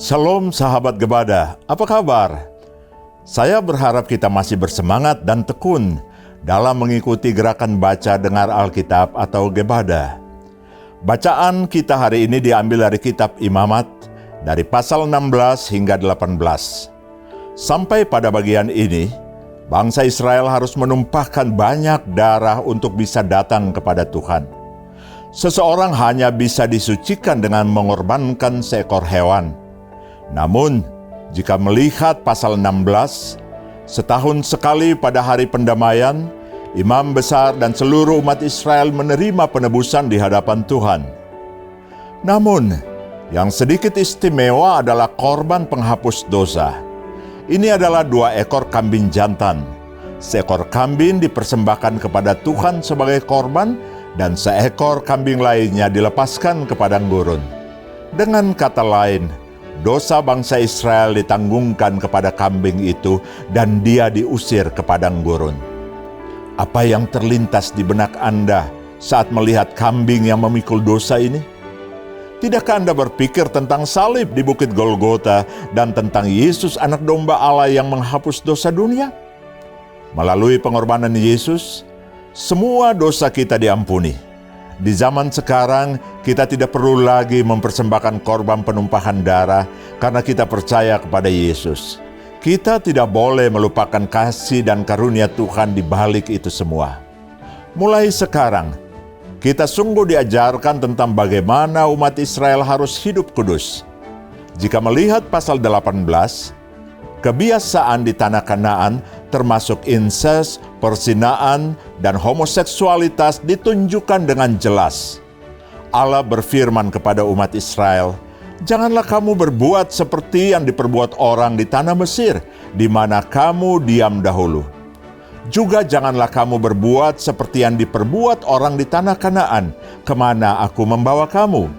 Shalom sahabat Gebada, apa kabar? Saya berharap kita masih bersemangat dan tekun dalam mengikuti gerakan baca dengar Alkitab atau Gebada. Bacaan kita hari ini diambil dari kitab Imamat, dari pasal 16 hingga 18. Sampai pada bagian ini, bangsa Israel harus menumpahkan banyak darah untuk bisa datang kepada Tuhan. Seseorang hanya bisa disucikan dengan mengorbankan seekor hewan. Namun, jika melihat pasal 16, setahun sekali pada hari pendamaian, imam besar dan seluruh umat Israel menerima penebusan di hadapan Tuhan. Namun, yang sedikit istimewa adalah korban penghapus dosa. Ini adalah 2 ekor kambing jantan. Seekor kambing dipersembahkan kepada Tuhan sebagai korban, dan seekor kambing lainnya dilepaskan ke padang gurun. Dengan kata lain, dosa bangsa Israel ditanggungkan kepada kambing itu dan dia diusir ke padang gurun. Apa yang terlintas di benak Anda saat melihat kambing yang memikul dosa ini? Tidakkah Anda berpikir tentang salib di Bukit Golgota dan tentang Yesus anak domba Allah yang menghapus dosa dunia? Melalui pengorbanan Yesus, semua dosa kita diampuni. Di zaman sekarang, kita tidak perlu lagi mempersembahkan korban penumpahan darah karena kita percaya kepada Yesus. Kita tidak boleh melupakan kasih dan karunia Tuhan di balik itu semua. Mulai sekarang, kita sungguh diajarkan tentang bagaimana umat Israel harus hidup kudus. Jika melihat pasal 18, kebiasaan di tanah Kanaan termasuk insest, perzinaan, dan homoseksualitas ditunjukkan dengan jelas. Allah berfirman kepada umat Israel, "Janganlah kamu berbuat seperti yang diperbuat orang di tanah Mesir, di mana kamu diam dahulu. Juga janganlah kamu berbuat seperti yang diperbuat orang di tanah Kanaan, kemana aku membawa kamu."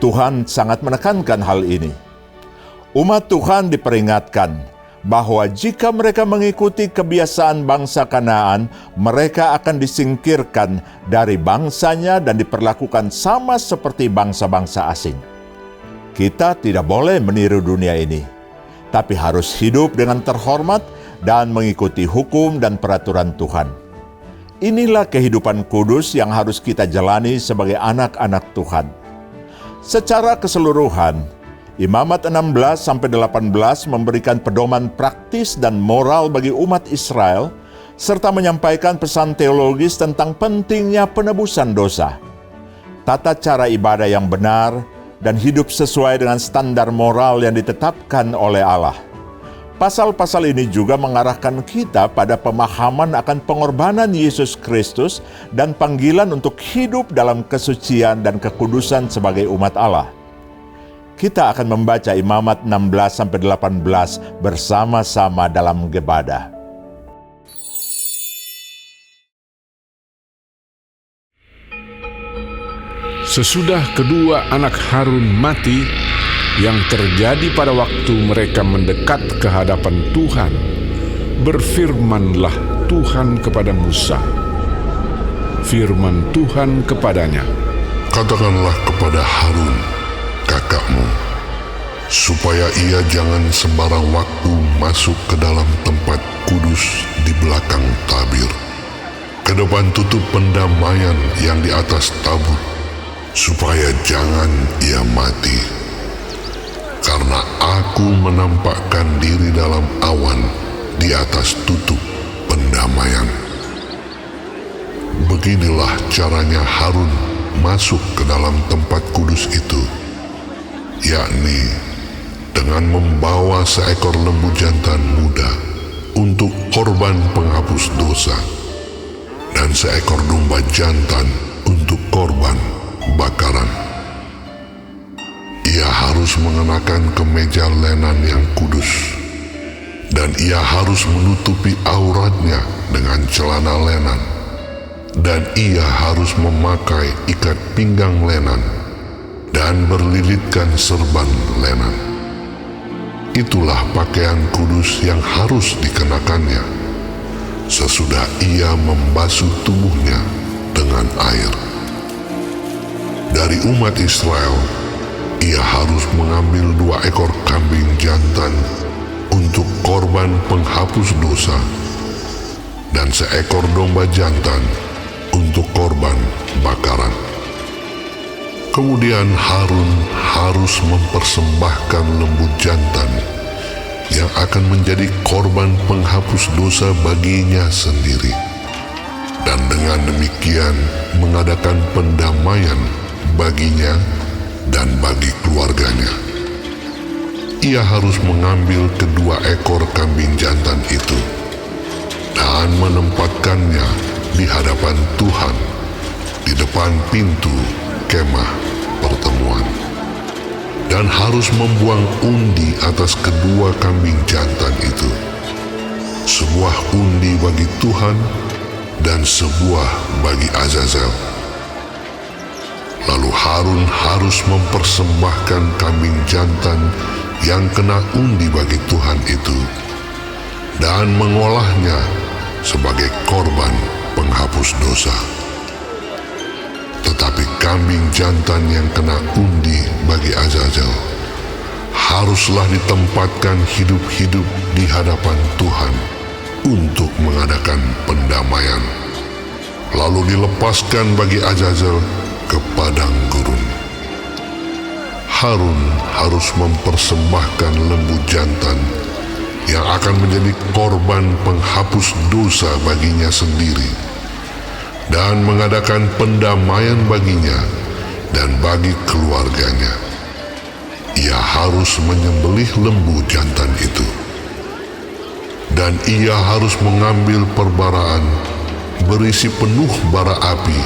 Tuhan sangat menekankan hal ini. Umat Tuhan diperingatkan bahwa jika mereka mengikuti kebiasaan bangsa Kanaan, mereka akan disingkirkan dari bangsanya dan diperlakukan sama seperti bangsa-bangsa asing. Kita tidak boleh meniru dunia ini, tapi harus hidup dengan terhormat dan mengikuti hukum dan peraturan Tuhan. Inilah kehidupan kudus yang harus kita jalani sebagai anak-anak Tuhan. Secara keseluruhan, Imamat 16-18 memberikan pedoman praktis dan moral bagi umat Israel, serta menyampaikan pesan teologis tentang pentingnya penebusan dosa, tata cara ibadah yang benar, dan hidup sesuai dengan standar moral yang ditetapkan oleh Allah. Pasal-pasal ini juga mengarahkan kita pada pemahaman akan pengorbanan Yesus Kristus dan panggilan untuk hidup dalam kesucian dan kekudusan sebagai umat Allah. Kita akan membaca Imamat 16-18 bersama-sama dalam Gebada. Sesudah kedua anak Harun mati, yang terjadi pada waktu mereka mendekat ke hadapan Tuhan, berfirmanlah Tuhan kepada Musa. Firman Tuhan kepadanya, "Katakanlah kepada Harun, kakakmu, supaya ia jangan sembarang waktu masuk ke dalam tempat kudus di belakang tabir, ke depan tutup pendamaian yang di atas tabut, supaya jangan ia mati. Karena aku menampakkan diri dalam awan di atas tutup pendamaian." Beginilah caranya Harun masuk ke dalam tempat kudus itu, yakni dengan membawa seekor lembu jantan muda untuk korban penghapus dosa, dan seekor domba jantan untuk korban bakaran. Ia harus mengenakan kemeja lenan yang kudus, dan ia harus menutupi auratnya dengan celana lenan, dan ia harus memakai ikat pinggang lenan dan berlilitkan serban lenan. Itulah pakaian kudus yang harus dikenakannya sesudah ia membasuh tubuhnya dengan air. Dari umat Israel, ia harus mengambil 2 ekor kambing jantan untuk korban penghapus dosa dan 1 ekor domba jantan untuk korban bakaran. Kemudian Harun harus mempersembahkan lembu jantan yang akan menjadi korban penghapus dosa baginya sendiri, dan dengan demikian mengadakan pendamaian baginya dan bagi keluarganya. Ia harus mengambil kedua ekor kambing jantan itu dan menempatkannya di hadapan Tuhan di depan pintu kemah pertemuan, dan harus membuang undi atas kedua kambing jantan itu, sebuah undi bagi Tuhan dan sebuah bagi Azazel. Lalu Harun harus mempersembahkan kambing jantan yang kena undi bagi Tuhan itu dan mengolahnya sebagai korban penghapus dosa. Tetapi kambing jantan yang kena undi bagi Azazel haruslah ditempatkan hidup-hidup di hadapan Tuhan untuk mengadakan pendamaian, lalu dilepaskan bagi Azazel ke padang gurun. Harun harus mempersembahkan lembu jantan yang akan menjadi korban penghapus dosa baginya sendiri dan mengadakan pendamaian baginya dan bagi keluarganya. Ia harus menyembelih lembu jantan itu, dan ia harus mengambil perbaraan berisi penuh bara api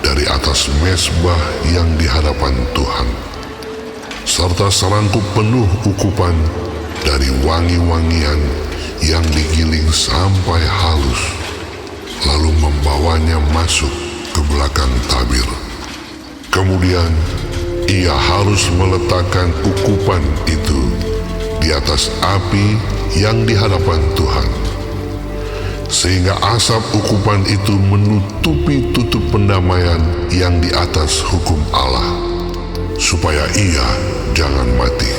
dari atas mezbah yang di hadapan Tuhan, serta serangkup penuh ukupan dari wangi-wangian yang digiling sampai halus, lalu membawanya masuk ke belakang tabir. Kemudian ia harus meletakkan ukupan itu di atas api yang di hadapan Tuhan, sehingga asap ukupan itu menutupi tutup pendamaian yang di atas hukum Allah, supaya ia jangan mati.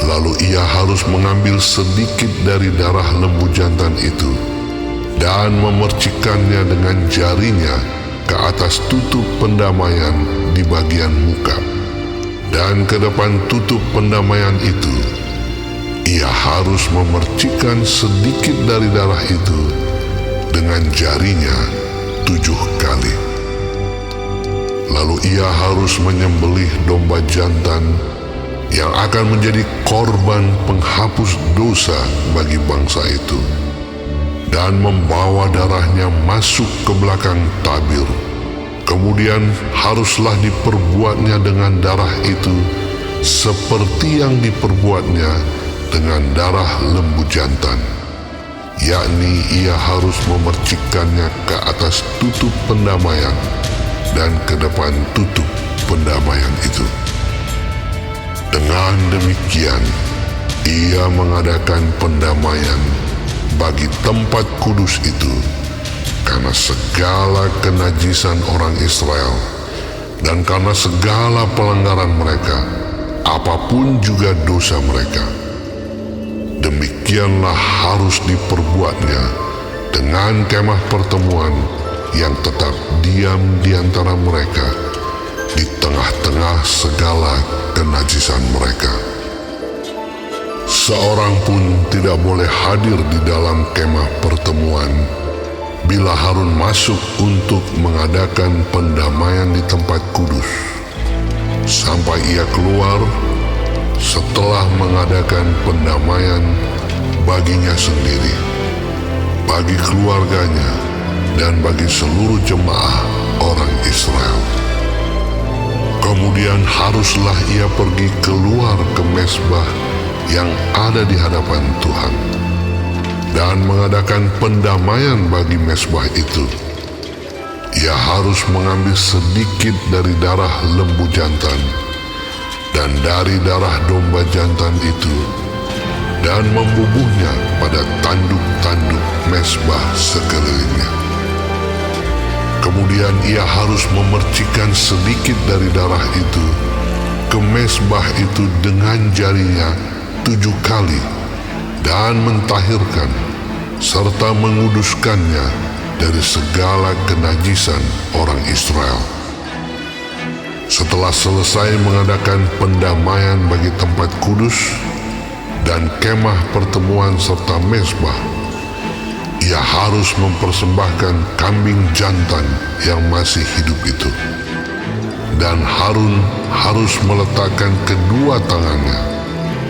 Lalu ia harus mengambil sedikit dari darah lembu jantan itu dan memercikkannya dengan jarinya ke atas tutup pendamaian di bagian muka, dan ke depan tutup pendamaian itu ia harus memercikkan sedikit dari darah itu dengan jarinya 7 kali. Lalu ia harus menyembelih domba jantan yang akan menjadi korban penghapus dosa bagi bangsa itu, dan membawa darahnya masuk ke belakang tabir. Kemudian haruslah diperbuatnya dengan darah itu seperti yang diperbuatnya dengan darah lembu jantan, yakni ia harus memercikkannya ke atas tutup pendamaian dan ke depan tutup pendamaian itu. Dengan demikian, ia mengadakan pendamaian bagi tempat kudus itu karena segala kenajisan orang Israel dan karena segala pelanggaran mereka, apapun juga dosa mereka. Demikianlah harus diperbuatnya dengan kemah pertemuan yang tetap diam di antara mereka di tengah-tengah segala kenajisan mereka. Seorang pun tidak boleh hadir di dalam kemah pertemuan bila Harun masuk untuk mengadakan pendamaian di tempat kudus, sampai ia keluar setelah mengadakan pendamaian baginya sendiri, bagi keluarganya, dan bagi seluruh jemaah orang Israel. Kemudian haruslah ia pergi keluar ke mezbah yang ada di hadapan Tuhan dan mengadakan pendamaian bagi mezbah itu. Ia harus mengambil sedikit dari darah lembu jantan dan dari darah domba jantan itu dan membubuhnya pada tanduk-tanduk mezbah sekelilingnya. Kemudian ia harus memercikkan sedikit dari darah itu ke mezbah itu dengan jarinya 7 kali dan mentahirkan serta menguduskannya dari segala kenajisan orang Israel. Setelah selesai mengadakan pendamaian bagi tempat kudus dan kemah pertemuan serta mezbah, ia harus mempersembahkan kambing jantan yang masih hidup itu. Dan Harun harus meletakkan kedua tangannya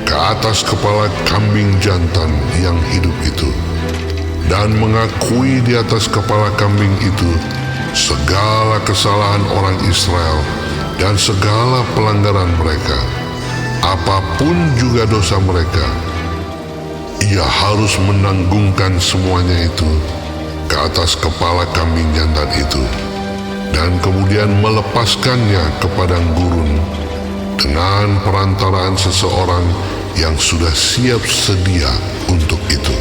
ke atas kepala kambing jantan yang hidup itu dan mengakui di atas kepala kambing itu segala kesalahan orang Israel dan segala pelanggaran mereka, apapun juga dosa mereka. Ia harus menanggungkan semuanya itu ke atas kepala kambing jantan itu dan kemudian melepaskannya ke padang gurun dengan perantaraan seseorang yang sudah siap sedia untuk itu.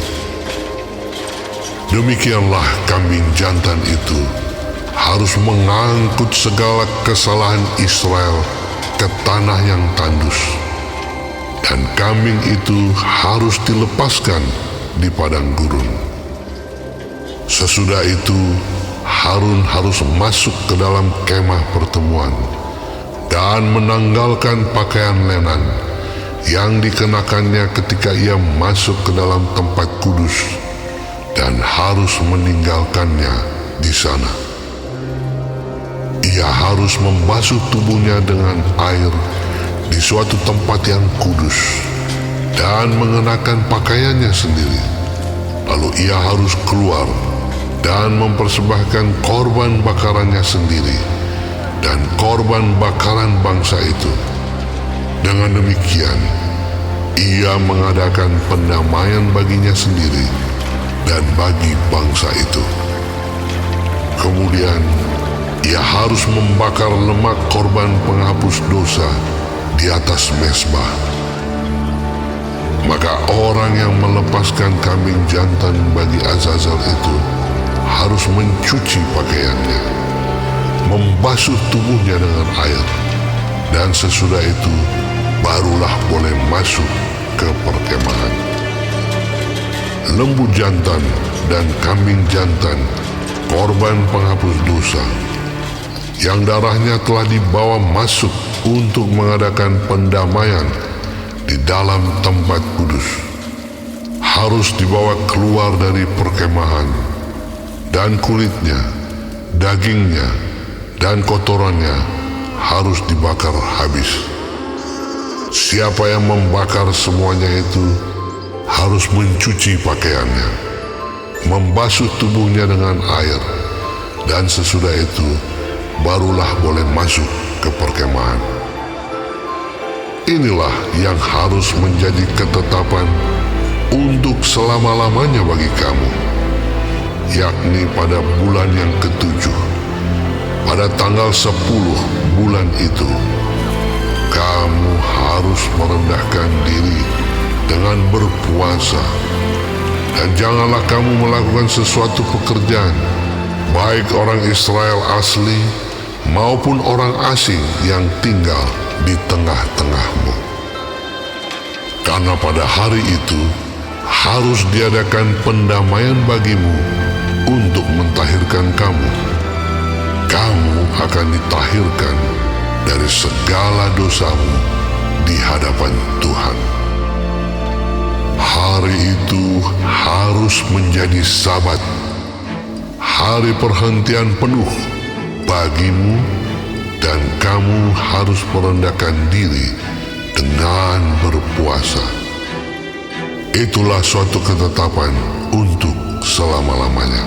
Demikianlah kambing jantan itu harus mengangkut segala kesalahan Israel ke tanah yang tandus, dan kambing itu harus dilepaskan di padang gurun. Sesudah itu Harun harus masuk ke dalam kemah pertemuan dan menanggalkan pakaian lenan yang dikenakannya ketika ia masuk ke dalam tempat kudus dan harus meninggalkannya di sana. Ia harus membasuh tubuhnya dengan air di suatu tempat yang kudus dan mengenakan pakaiannya sendiri. Lalu ia harus keluar dan mempersembahkan korban bakarannya sendiri dan korban bakaran bangsa itu. Dengan demikian, ia mengadakan pendamaian baginya sendiri dan bagi bangsa itu. Kemudian, ia harus membakar lemak korban penghapus dosa di atas mezbah. Maka orang yang melepaskan kambing jantan bagi Azazel itu harus mencuci pakaiannya, membasuh tubuhnya dengan air, dan sesudah itu barulah boleh masuk ke perkemahan. Lembu jantan dan kambing jantan, korban penghapus dosa, yang darahnya telah dibawa masuk untuk mengadakan pendamaian di dalam tempat kudus, harus dibawa keluar dari perkemahan, dan kulitnya, dagingnya, dan kotorannya harus dibakar habis. Siapa yang membakar semuanya itu harus mencuci pakaiannya, membasuh tubuhnya dengan air, dan sesudah itu barulah boleh masuk ke perkemahan. Inilah yang harus menjadi ketetapan untuk selama-lamanya bagi kamu, yakni pada bulan yang ke-7, pada tanggal 10 bulan itu, kamu harus merendahkan diri dengan berpuasa, dan janganlah kamu melakukan sesuatu pekerjaan, baik orang Israel asli maupun orang asing yang tinggal di tengah-tengahmu. Karena pada hari itu harus diadakan pendamaian bagimu untuk mentahirkan kamu. Kamu akan ditahirkan dari segala dosamu di hadapan Tuhan. Hari itu harus menjadi Sabat, hari perhentian penuh bagimu, dan kamu harus merendahkan diri dengan berpuasa. Itulah suatu ketetapan untuk selama-lamanya.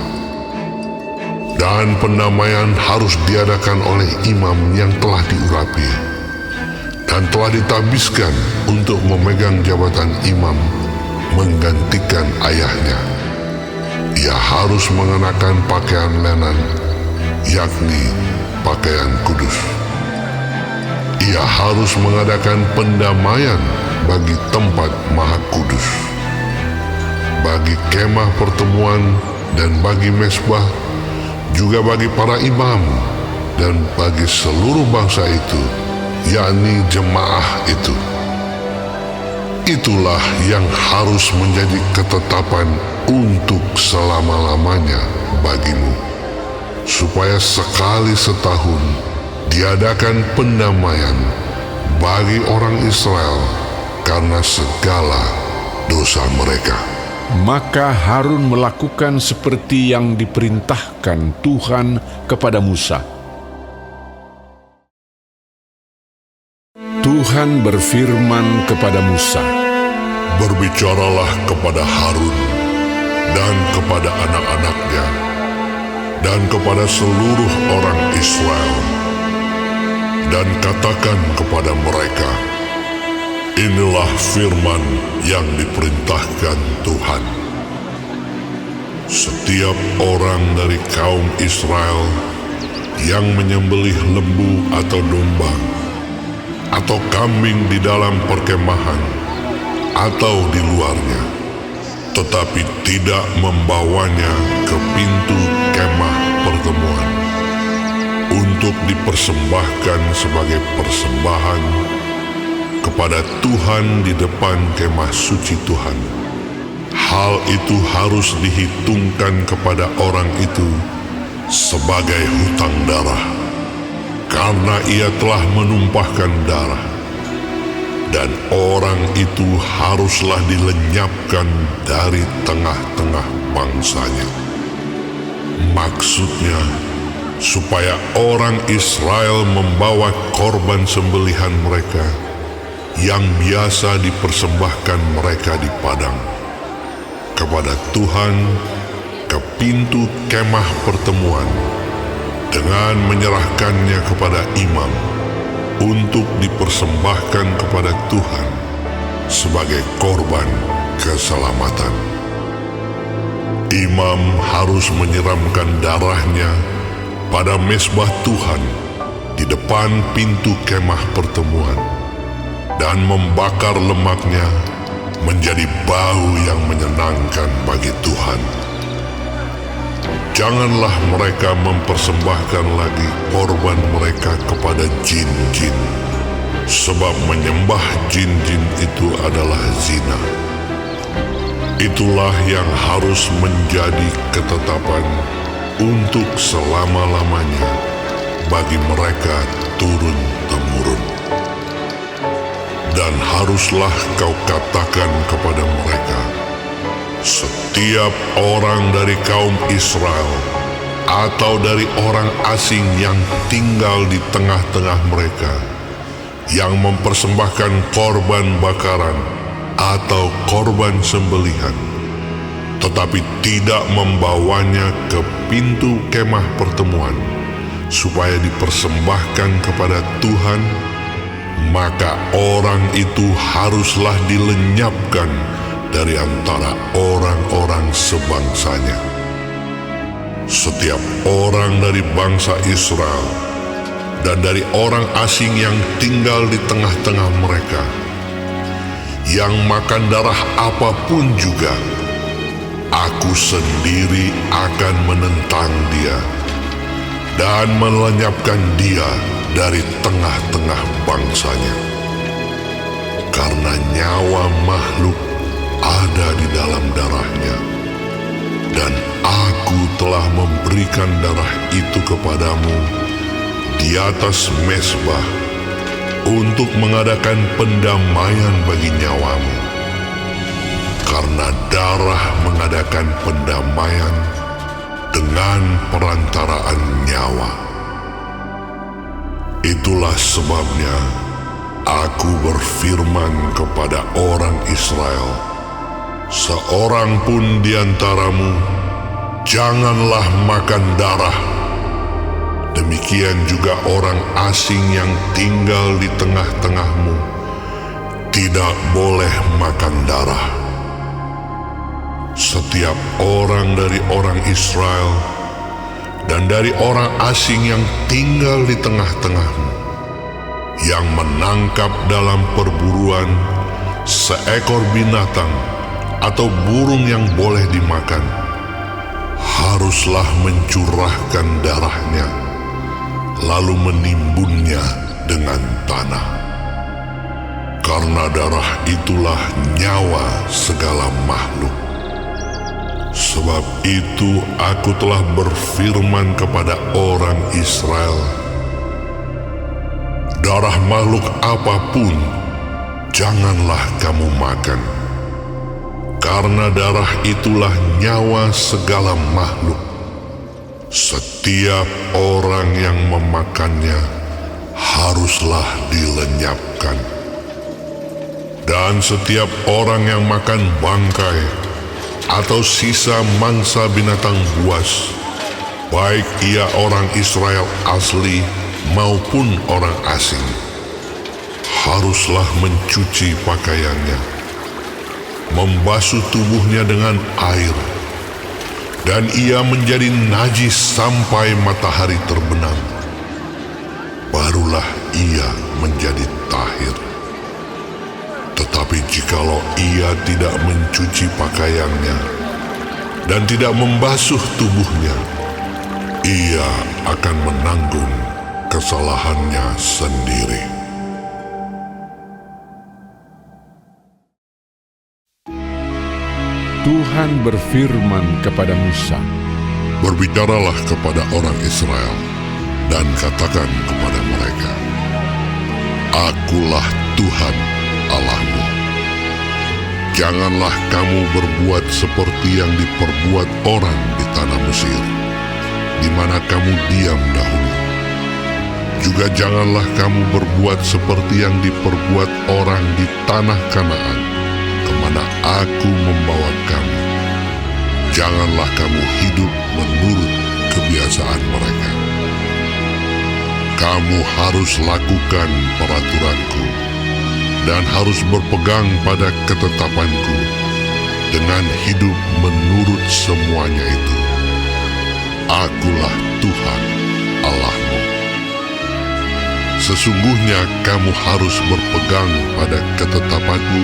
Dan pendamaian harus diadakan oleh imam yang telah diurapi dan telah ditabiskan untuk memegang jabatan imam menggantikan ayahnya. Ia harus mengenakan pakaian lenan, yakni pakaian kudus. Ia harus mengadakan pendamaian bagi tempat maha kudus, bagi kemah pertemuan dan bagi mezbah, juga bagi para imam dan bagi seluruh bangsa itu yakni jemaah itu. Itulah yang harus menjadi ketetapan untuk selama-lamanya bagimu, supaya sekali setahun diadakan pendamaian bagi orang Israel karena segala dosa mereka. Maka Harun melakukan seperti yang diperintahkan Tuhan kepada Musa. Tuhan berfirman kepada Musa, Berbicaralah kepada Harun dan kepada anak-anaknya dan kepada seluruh orang Israel, dan katakan kepada mereka, inilah firman yang diperintahkan Tuhan. Setiap orang dari kaum Israel yang menyembelih lembu atau domba atau kambing di dalam perkemahan atau di luarnya, tetapi tidak membawanya ke pintu kemah pertemuan untuk dipersembahkan sebagai persembahan kepada Tuhan di depan kemah suci Tuhan, hal itu harus dihitungkan kepada orang itu sebagai hutang darah, karena ia telah menumpahkan darah, dan orang itu haruslah dilenyapkan dari tengah-tengah bangsanya. Maksudnya, supaya orang Israel membawa korban sembelihan mereka yang biasa dipersembahkan mereka di padang kepada Tuhan ke pintu kemah pertemuan dengan menyerahkannya kepada imam untuk dipersembahkan kepada Tuhan sebagai korban keselamatan. Imam harus menyiramkan darahnya pada mezbah Tuhan di depan pintu kemah pertemuan dan membakar lemaknya menjadi bau yang menyenangkan bagi Tuhan. Janganlah mereka mempersembahkan lagi korban mereka kepada jin-jin, sebab menyembah jin-jin itu adalah zina. Itulah yang harus menjadi ketetapan untuk selama-lamanya bagi mereka turun-temurun. Dan haruslah kau katakan kepada mereka, setiap orang dari kaum Israel atau dari orang asing yang tinggal di tengah-tengah mereka yang mempersembahkan korban bakaran atau korban sembelihan, tetapi tidak membawanya ke pintu kemah pertemuan supaya dipersembahkan kepada Tuhan, maka orang itu haruslah dilenyapkan dari antara orang-orang sebangsanya. Setiap orang dari bangsa Israel dan dari orang asing yang tinggal di tengah-tengah mereka, yang makan darah apapun juga, aku sendiri akan menentang dia dan melenyapkan dia dari tengah-tengah bangsanya. Karena nyawa makhluk ada di dalam darahnya, dan aku telah memberikan darah itu kepadamu di atas mezbah untuk mengadakan pendamaian bagi nyawamu. Karena darah mengadakan pendamaian dengan perantaraan nyawa. Itulah sebabnya aku berfirman kepada orang Israel, seorang pun di antaramu janganlah makan darah. Demikian juga orang asing yang tinggal di tengah-tengahmu tidak boleh makan darah. Setiap orang dari orang Israel dan dari orang asing yang tinggal di tengah-tengahmu yang menangkap dalam perburuan seekor binatang atau burung yang boleh dimakan, haruslah mencurahkan darahnya, lalu menimbunnya dengan tanah. Karena darah itulah nyawa segala makhluk. Sebab itu aku telah berfirman kepada orang Israel, darah makhluk apapun janganlah kamu makan, karena darah itulah nyawa segala makhluk. Setiap orang yang memakannya haruslah dilenyapkan. Dan setiap orang yang makan bangkai atau sisa mangsa binatang buas, baik ia orang Israel asli maupun orang asing, haruslah mencuci pakaiannya, membasuh tubuhnya dengan air, dan ia menjadi najis sampai matahari terbenam. Barulah ia menjadi tahir. Tetapi jikalau ia tidak mencuci pakaiannya dan tidak membasuh tubuhnya, ia akan menanggung kesalahannya sendiri. Tuhan berfirman kepada Musa, Berbicaralah kepada orang Israel dan katakan kepada mereka, Akulah Tuhan Allahmu. Janganlah kamu berbuat seperti yang diperbuat orang di tanah Mesir, di mana kamu diam dahulu. Juga janganlah kamu berbuat seperti yang diperbuat orang di tanah Kanaan, kemana aku membawa kamu. Janganlah kamu hidup menurut kebiasaan mereka. Kamu harus lakukan peraturanku dan harus berpegang pada ketetapanku dengan hidup menurut semuanya itu. Akulah Tuhan Allahmu. Sesungguhnya kamu harus berpegang pada ketetapanku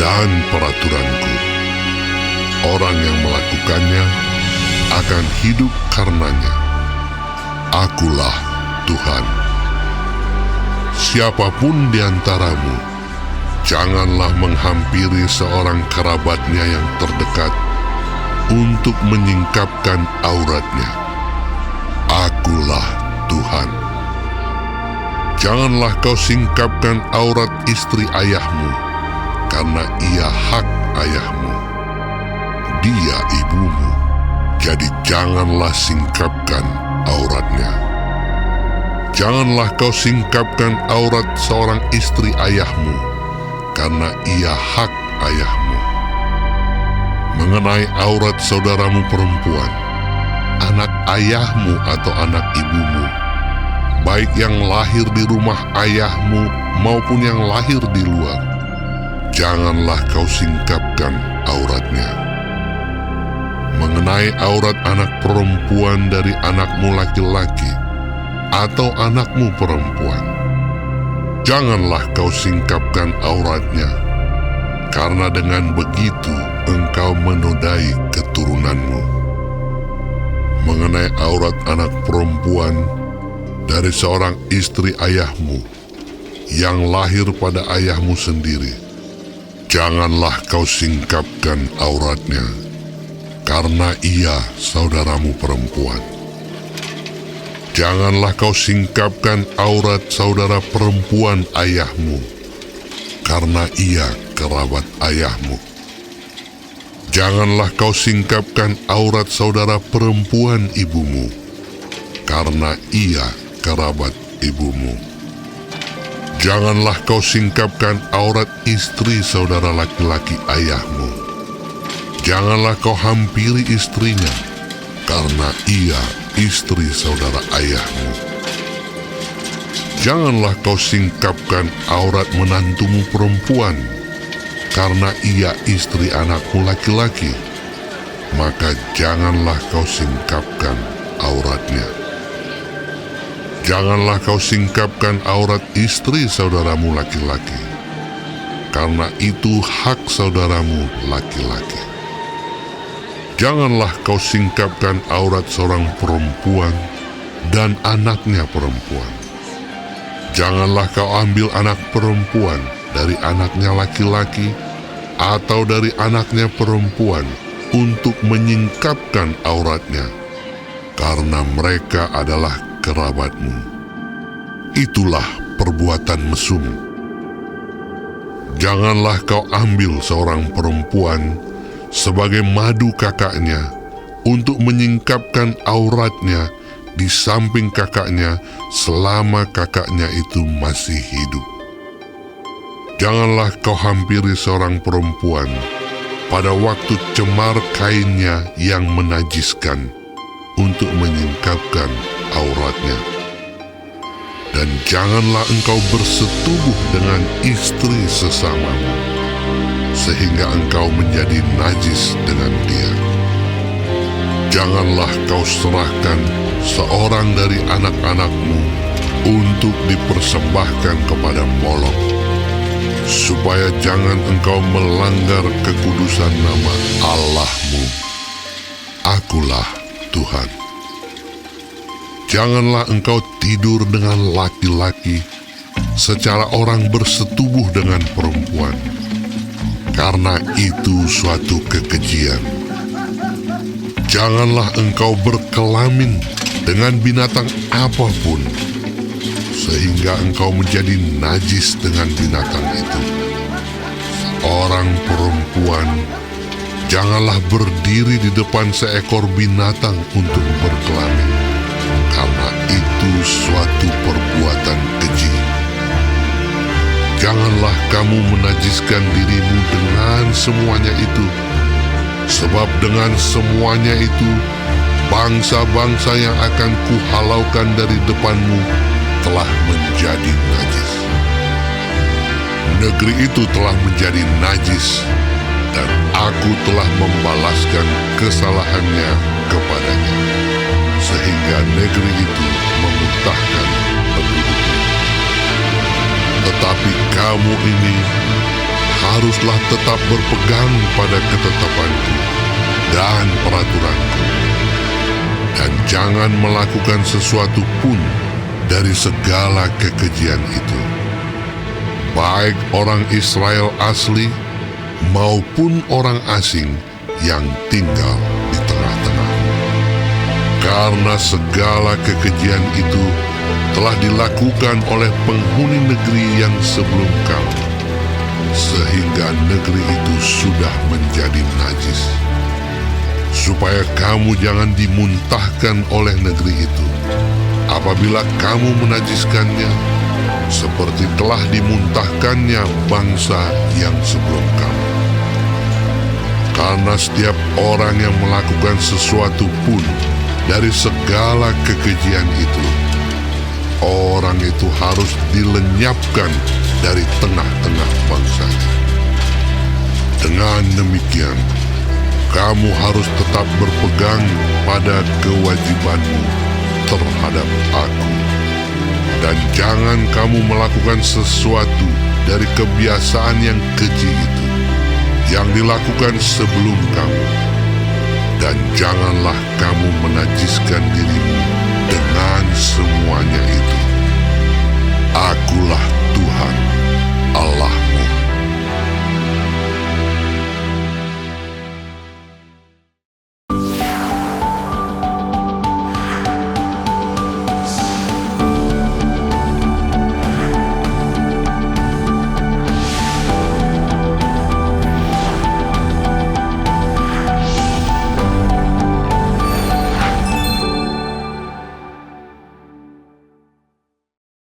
dan peraturanku. Orang yang melakukannya akan hidup karenanya. Akulah Tuhan. Siapapun di antaramu janganlah menghampiri seorang kerabatnya yang terdekat untuk menyingkapkan auratnya. Akulah Tuhan. Janganlah kau singkapkan aurat istri ayahmu, karena ia hak ayahmu. Dia ibumu, jadi janganlah singkapkan auratnya. Janganlah kau singkapkan aurat seorang istri ayahmu, karena ia hak ayahmu. Mengenai aurat saudaramu perempuan, anak ayahmu atau anak ibumu, baik yang lahir di rumah ayahmu maupun yang lahir di luar, janganlah kau singkapkan auratnya. Mengenai aurat anak perempuan dari anakmu laki-laki atau anakmu perempuan, janganlah kau singkapkan auratnya, karena dengan begitu engkau menodai keturunanmu. Mengenai aurat anak perempuan dari seorang istri ayahmu yang lahir pada ayahmu sendiri, janganlah kau singkapkan auratnya, karena ia saudaramu perempuan. Janganlah kau singkapkan aurat saudara perempuan ayahmu, karena ia kerabat ayahmu. Janganlah kau singkapkan aurat saudara perempuan ibumu, karena ia kerabat ibumu. Janganlah kau singkapkan aurat istri saudara laki-laki ayahmu. Janganlah kau hampiri istrinya, karena ia istri saudara ayahmu. Janganlah kau singkapkan aurat menantumu perempuan, karena ia istri anakmu laki-laki, maka janganlah kau singkapkan auratnya. Janganlah kau singkapkan aurat istri saudaramu laki-laki, karena itu hak saudaramu laki-laki. Janganlah kau singkapkan aurat seorang perempuan dan anaknya perempuan, Janganlah kau ambil anak perempuan dari anaknya laki-laki atau dari anaknya perempuan untuk menyingkapkan auratnya, karena mereka adalah kerabatmu. Itulah perbuatan mesum. Janganlah kau ambil seorang perempuan sebagai madu kakaknya untuk menyingkapkan auratnya di samping kakaknya selama kakaknya itu masih hidup. Janganlah kau hampiri seorang perempuan pada waktu cemar kainnya yang menajiskan untuk menyingkapkan auratnya. Dan janganlah engkau bersetubuh dengan istri sesamamu, sehingga engkau menjadi najis dengan dia. Janganlah kau serahkan seorang dari anak-anakmu untuk dipersembahkan kepada Molok, supaya jangan engkau melanggar kekudusan nama Allahmu. Akulah Tuhan. Janganlah engkau tidur dengan laki-laki secara orang bersetubuh dengan perempuan, karena itu suatu kekejian. Janganlah engkau berkelamin dengan binatang apapun, sehingga engkau menjadi najis dengan binatang itu. Seorang perempuan janganlah berdiri di depan seekor binatang untuk berkelamin, karena itu suatu perbuatan keji. Janganlah kamu menajiskan dirimu dengan semuanya itu, sebab dengan semuanya itu bangsa-bangsa yang akan kuhalaukan dari depanmu telah menjadi najis. Negeri itu telah menjadi najis, dan aku telah membalaskan kesalahannya kepadanya, sehingga negeri itu memuntahkan penduduknya. Tetapi kamu ini haruslah tetap berpegang pada ketetapanku dan peraturanku, dan jangan melakukan sesuatu pun dari segala kekejian itu, baik orang Israel asli maupun orang asing yang tinggal di tengah-tengah. Karena segala kekejian itu telah dilakukan oleh penghuni negeri yang sebelum kamu, sehingga negeri itu sudah menjadi najis, supaya kamu jangan dimuntahkan oleh negeri itu apabila kamu menajiskannya, seperti telah dimuntahkannya bangsa yang sebelum kamu. Karena setiap orang yang melakukan sesuatu pun dari segala kekejian itu, orang itu harus dilenyapkan dari tengah-tengah bangsanya. Dengan demikian, kamu harus tetap berpegang pada kewajibanmu terhadap aku, dan jangan kamu melakukan sesuatu dari kebiasaan yang keji itu yang dilakukan sebelum kamu, dan janganlah kamu menajiskan dirimu dengan semua